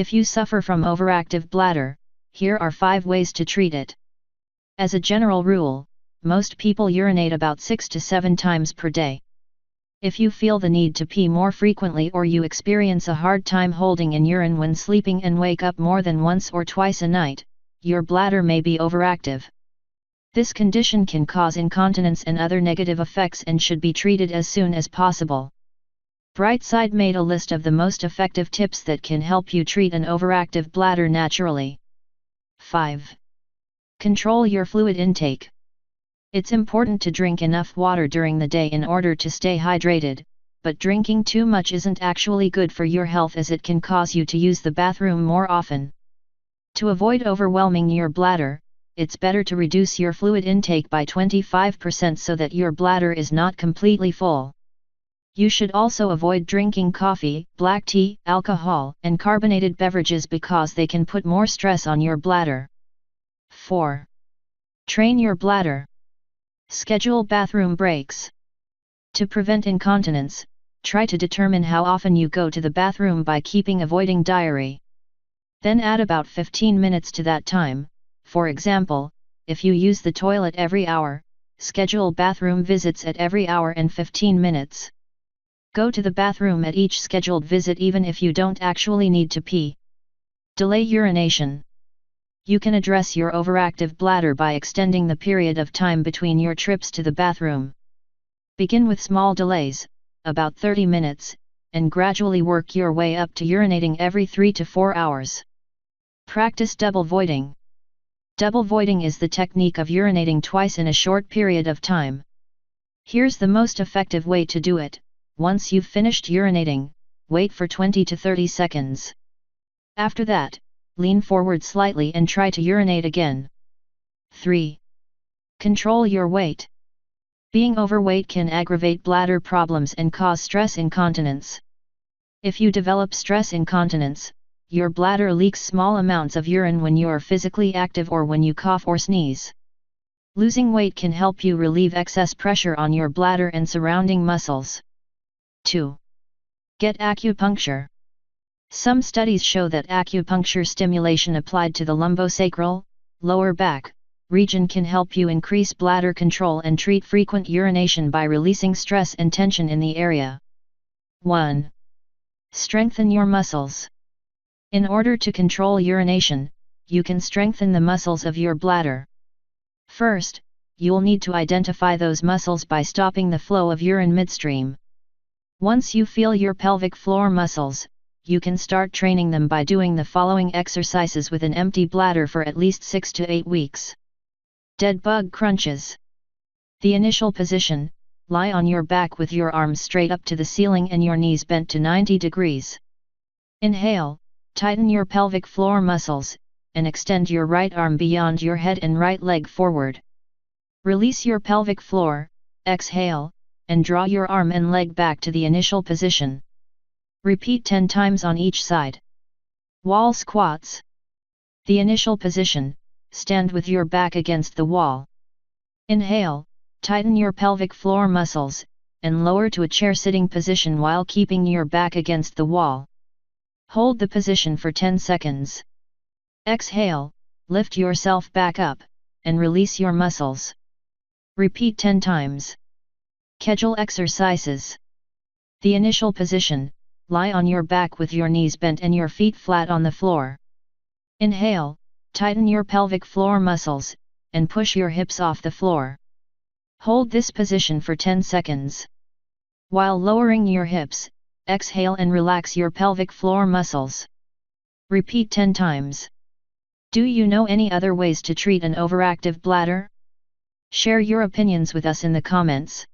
If you suffer from overactive bladder, here are 5 ways to treat it. As a general rule, most people urinate about 6 to 7 times per day. If you feel the need to pee more frequently or you experience a hard time holding in urine when sleeping and wake up more than once or twice a night, your bladder may be overactive. This condition can cause incontinence and other negative effects and should be treated as soon as possible. Brightside made a list of the most effective tips that can help you treat an overactive bladder naturally. 5. Control your fluid intake. It's important to drink enough water during the day in order to stay hydrated, but drinking too much isn't actually good for your health as it can cause you to use the bathroom more often. To avoid overwhelming your bladder, it's better to reduce your fluid intake by 25% so that your bladder is not completely full. You should also avoid drinking coffee, black tea, alcohol, and carbonated beverages because they can put more stress on your bladder. 4. Train your bladder. Schedule bathroom breaks. To prevent incontinence, try to determine how often you go to the bathroom by avoiding diary. Then add about 15 minutes to that time. For example, if you use the toilet every hour, schedule bathroom visits at every hour and 15 minutes. Go to the bathroom at each scheduled visit even if you don't actually need to pee. Delay urination. You can address your overactive bladder by extending the period of time between your trips to the bathroom. Begin with small delays, about 30 minutes, and gradually work your way up to urinating every 3 to 4 hours. Practice double voiding. Double voiding is the technique of urinating twice in a short period of time. Here's the most effective way to do it. Once you've finished urinating, wait for 20 to 30 seconds. After that, lean forward slightly and try to urinate again. 3. Control your weight. Being overweight can aggravate bladder problems and cause stress incontinence. If you develop stress incontinence, your bladder leaks small amounts of urine when you are physically active or when you cough or sneeze. Losing weight can help you relieve excess pressure on your bladder and surrounding muscles. 2. Get acupuncture. Some studies show that acupuncture stimulation applied to the lumbosacral, lower back, region can help you increase bladder control and treat frequent urination by releasing stress and tension in the area. 1. Strengthen your muscles. In order to control urination, you can strengthen the muscles of your bladder. First, you'll need to identify those muscles by stopping the flow of urine midstream. Once you feel your pelvic floor muscles, you can start training them by doing the following exercises with an empty bladder for at least 6 to 8 weeks. Dead bug crunches. The initial position: lie on your back with your arms straight up to the ceiling and your knees bent to 90 degrees. Inhale, tighten your pelvic floor muscles, and extend your right arm beyond your head and right leg forward. Release your pelvic floor, exhale, and draw your arm and leg back to the initial position. Repeat 10 times on each side. Wall squats. The initial position: stand with your back against the wall. Inhale, tighten your pelvic floor muscles, and lower to a chair sitting position while keeping your back against the wall. Hold the position for 10 seconds. Exhale, lift yourself back up, and release your muscles. Repeat 10 times. Kegel exercises. The initial position: lie on your back with your knees bent and your feet flat on the floor. Inhale, tighten your pelvic floor muscles, and push your hips off the floor. Hold this position for 10 seconds. While lowering your hips, exhale and relax your pelvic floor muscles. Repeat 10 times. Do you know any other ways to treat an overactive bladder? Share your opinions with us in the comments.